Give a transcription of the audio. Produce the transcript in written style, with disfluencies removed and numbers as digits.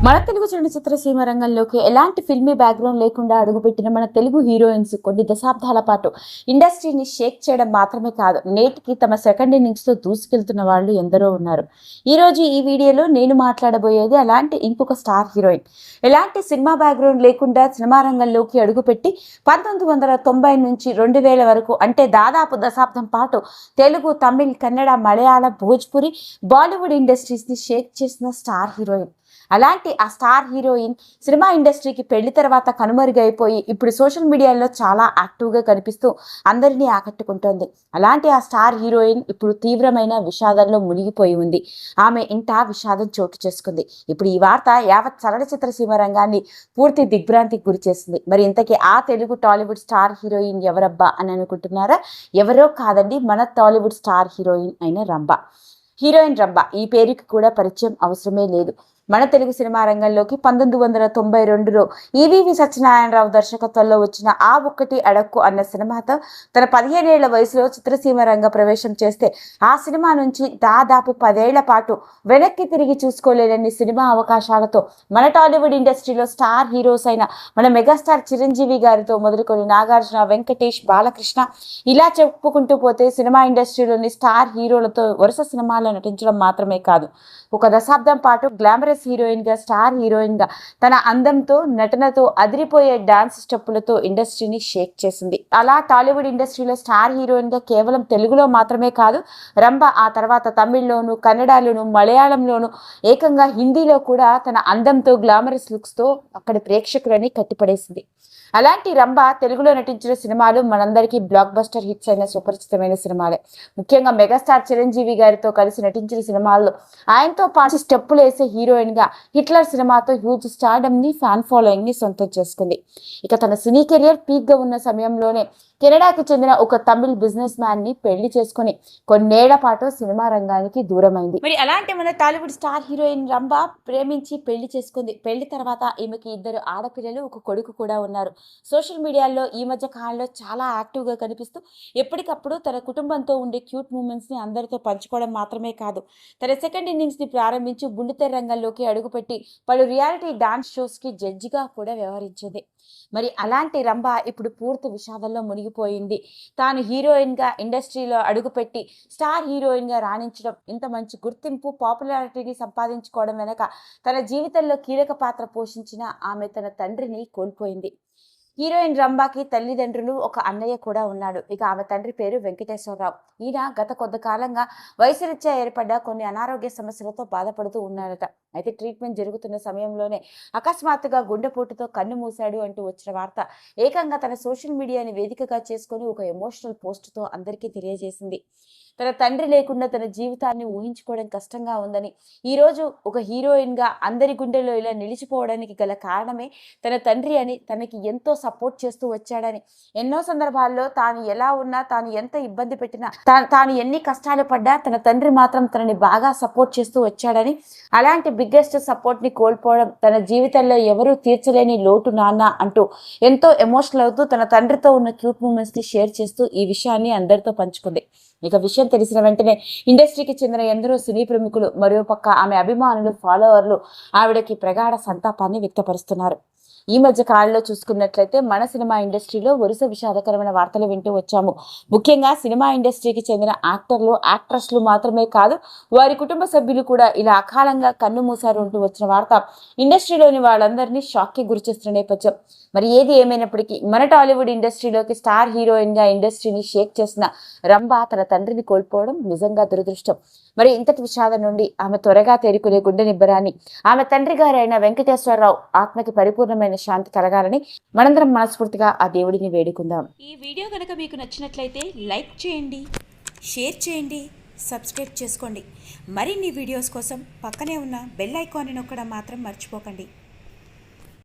మన తెలుగు చలనచిత్ర సీమ రంగంలోకి ఎలాంటి ఫిల్మీ బ్యాక్గ్రౌండ్ లేకుండా అడుగుపెట్టిన మన తెలుగు హీరోయిన్స్ కొన్ని దశాబ్దాల పాటు ఇండస్ట్రీని షేక్ చేయడం మాత్రమే కాదు, నేటికి తమ సెకండ్ ఇన్నింగ్స్తో దూసుకెళ్తున్న వాళ్ళు ఎందరో ఉన్నారు. ఈరోజు ఈ వీడియోలో నేను మాట్లాడబోయేది అలాంటి ఇంకొక స్టార్ హీరోయిన్. ఎలాంటి సినిమా బ్యాక్గ్రౌండ్ లేకుండా సినిమా రంగంలోకి అడుగుపెట్టి 1990 నుంచి 2000 వరకు, అంటే దాదాపు దశాబ్దం పాటు తెలుగు, తమిళ్, కన్నడ, మలయాళం, భోజ్పురి, బాలీవుడ్ ఇండస్ట్రీస్ని షేక్ చేసిన స్టార్ హీరోయిన్. అలాంటి ఆ స్టార్ హీరోయిన్ సినిమా ఇండస్ట్రీకి పెళ్లి తర్వాత కనుమరుగైపోయి ఇప్పుడు సోషల్ మీడియాలో చాలా యాక్టివ్గా కనిపిస్తూ అందరినీ ఆకట్టుకుంటోంది. అలాంటి ఆ స్టార్ హీరోయిన్ ఇప్పుడు తీవ్రమైన విషాదంలో మునిగిపోయి ఉంది. ఆమె ఇంట విషాదం చోటు చేసుకుంది. ఇప్పుడు ఈ వార్త యావత్ చలనచిత్ర సీమ రంగాన్ని పూర్తి దిగ్భ్రాంతికి గురి చేసింది. మరి ఇంతకీ ఆ తెలుగు టాలీవుడ్ స్టార్ హీరోయిన్ ఎవరబ్బా అని అనుకుంటున్నారా? ఎవరో కాదండి, మన టాలీవుడ్ స్టార్ హీరోయిన్ అయిన రంభ. హీరోయిన్ రంభ ఈ పేరుకి కూడా పరిచయం అవసరమే లేదు. మన తెలుగు సినిమా రంగంలోకి 1992లో ఈవీవి సత్యనారాయణరావు దర్శకత్వంలో వచ్చిన ఆ ఒక్కటి అడక్కు అన్న సినిమాతో తన 15 ఏళ్ల వయసులో చిత్రసీమ రంగ ప్రవేశం చేస్తే ఆ సినిమా నుంచి దాదాపు 10 ఏళ్ల పాటు వెనక్కి తిరిగి చూసుకోలేనన్ని సినిమా అవకాశాలతో మన టాలీవుడ్ ఇండస్ట్రీలో స్టార్ హీరోస్ అయిన మన మెగాస్టార్ చిరంజీవి గారితో మొదలుకొని నాగార్జున, వెంకటేష్, బాలకృష్ణ ఇలా చెప్పుకుంటూ పోతే సినిమా ఇండస్ట్రీలోని స్టార్ హీరోలతో వరుస సినిమాల్లో నటించడం మాత్రమే కాదు, ఒక దశాబ్దం పాటు గ్లామరస్ హీరోయిన్ గా, స్టార్ హీరోయిన్ గా తన అందంతో, నటనతో, అదిరిపోయే డాన్స్ స్టెప్పులతో ఇండస్ట్రీని షేక్ చేసింది. అలా టాలీవుడ్ ఇండస్ట్రీలో స్టార్ హీరోయిన్ గా కేవలం తెలుగులో మాత్రమే కాదు, రంభ ఆ తర్వాత తమిళ్లోను, కన్నడలోను, మలయాళంలోను, ఏకంగా హిందీలో కూడా తన అందంతో, గ్లామరస్ లుక్స్ తో అక్కడి ప్రేక్షకులని కట్టిపడేసింది. అలాంటి రంభ తెలుగులో నటించిన సినిమాలు మనందరికీ బ్లాక్ బస్టర్ హిట్స్ అయిన సుపరిచితమైన సినిమాలే. ముఖ్యంగా మెగాస్టార్ చిరంజీవి గారితో కలిసి నటించిన సినిమాల్లో ఆయనతో పాటు స్టెప్పులు వేసే హీరోయిన్ గా హిట్లర్ సినిమాతో హ్యూజ్ స్టార్డమ్ ని, ఫ్యాన్ ఫాలోయింగ్ ని సొంతం చేసుకుంది. ఇక తన సినీ కెరియర్ పీక్ గా ఉన్న సమయంలోనే కెనడాకి చెందిన ఒక తమిళ్ బిజినెస్ మ్యాన్ ని పెళ్లి చేసుకుని కొన్నేళ్ల పాటు సినిమా రంగానికి దూరమైంది. మరి అలాంటి మన టాలీవుడ్ స్టార్ హీరోయిన్ రంభ ప్రేమించి పెళ్లి చేసుకుంది. పెళ్లి తర్వాత ఈమెకి 2 ఆడపిల్లలు, ఒక కొడుకు కూడా ఉన్నారు. సోషల్ మీడియాలో ఈ మధ్య కాలంలో చాలా యాక్టివ్గా కనిపిస్తూ ఎప్పటికప్పుడు తన కుటుంబంతో ఉండే క్యూట్ మూమెంట్స్ని అందరితో పంచుకోవడం మాత్రమే కాదు, తన సెకండ్ ఇన్నింగ్స్ని ప్రారంభించి బుల్లితెర రంగంలోకి అడుగుపెట్టి పలు రియాలిటీ డాన్స్ షోస్కి జడ్జిగా కూడా వ్యవహరించింది. మరి అలాంటి రంభ ఇప్పుడు పూర్తి విషాదంలో మునిగిపోయింది. తాను హీరోయిన్గా ఇండస్ట్రీలో అడుగుపెట్టి స్టార్ హీరోయిన్గా రాణించడం, ఇంత మంచి గుర్తింపు, పాపులారిటీని సంపాదించుకోవడం వెనక తన జీవితంలో కీలక పాత్ర పోషించిన ఆమె తన తండ్రిని కోల్పోయింది. హీరోయిన్ రంభకి తల్లిదండ్రులు, ఒక అన్నయ్య కూడా ఉన్నాడు. ఇక ఆమె తండ్రి పేరు వెంకటేశ్వరరావు. ఈయన గత కొద్ది కాలంగా వయసురీత్యా ఏర్పడ్డ కొన్ని అనారోగ్య సమస్యలతో బాధపడుతూ ఉన్నారట. అయితే ట్రీట్మెంట్ జరుగుతున్న సమయంలోనే అకస్మాత్తుగా గుండెపోటుతో కన్ను మూశాడు అంటూ వచ్చిన వార్త ఏకంగా తన సోషల్ మీడియాని వేదికగా చేసుకొని ఒక ఎమోషనల్ పోస్టుతో అందరికీ తెలియజేసింది. తన తండ్రి లేకుండా తన జీవితాన్ని ఊహించుకోవడం కష్టంగా ఉందని, ఈరోజు ఒక హీరోయిన్గా అందరి గుండెల్లో ఇలా నిలిచిపోవడానికి గల కారణమే తన తండ్రి అని, తనకి ఎంతో సపోర్ట్ చేస్తూ వచ్చాడని, ఎన్నో సందర్భాల్లో తాను ఎలా ఉన్నా, తాను ఎంత ఇబ్బంది పెట్టినా, తాను ఎన్ని కష్టాలు పడ్డా తన తండ్రి మాత్రం తనని బాగా సపోర్ట్ చేస్తూ వచ్చాడని, అలాంటి బిగ్గెస్ట్ సపోర్ట్ని కోల్పోవడం తన జీవితంలో ఎవరూ తీర్చలేని లోటు నాన్న అంటూ ఎంతో ఎమోషనల్ అవుతూ తన తండ్రితో ఉన్న క్యూట్ మూమెంట్స్ని షేర్ చేస్తూ ఈ విషయాన్ని అందరితో పంచుకుంది. ఇక విషయం తెలిసిన వెంటనే ఇండస్ట్రీకి చెందిన ఎందరో సినీ ప్రముఖులు, మరో పక్క ఆమె అభిమానులు, ఫాలోవర్లు ఆవిడకి ప్రగాఢ సంతాపాన్ని వ్యక్తపరుస్తున్నారు. ఈ మధ్య కాలంలో చూసుకున్నట్లయితే మన సినిమా ఇండస్ట్రీలో వరుస విషాదకరమైన వార్తలు వింటూ వచ్చాము. ముఖ్యంగా సినిమా ఇండస్ట్రీకి చెందిన యాక్టర్లు, యాక్ట్రెస్లు మాత్రమే కాదు, వారి కుటుంబ సభ్యులు కూడా ఇలా అకాలంగా కన్ను మూసారు అంటూ వచ్చిన వార్త ఇండస్ట్రీలోని వాళ్ళందరినీ షాక్కి గురిచేస్తున్న నేపథ్యం. మరి ఏది ఏమైనప్పటికీ మన టాలీవుడ్ ఇండస్ట్రీలోకి స్టార్ హీరోయిన్గా ఇండస్ట్రీని షేక్ చేసిన రంభ తన తండ్రిని కోల్పోవడం నిజంగా దురదృష్టం. మరి ఇంతటి విషాదం నుండి ఆమె త్వరగా తేరుకునే గుండె నిబ్బరాన్ని ఆమె తండ్రి గారైన వెంకటేశ్వరరావు ఆత్మకి పరిపూర్ణమైన శాంతి కలగాలని మనందరం మనస్ఫూర్తిగా ఆ దేవుడిని వేడుకుందాం. ఈ వీడియో కనుక మీకు నచ్చినట్లయితే లైక్ చేయండి, షేర్ చేయండి, సబ్స్క్రైబ్ చేసుకోండి. మరిన్ని వీడియోస్ కోసం పక్కనే ఉన్న బెల్ ఐకాన్ని నొక్కడం మాత్రం మర్చిపోకండి.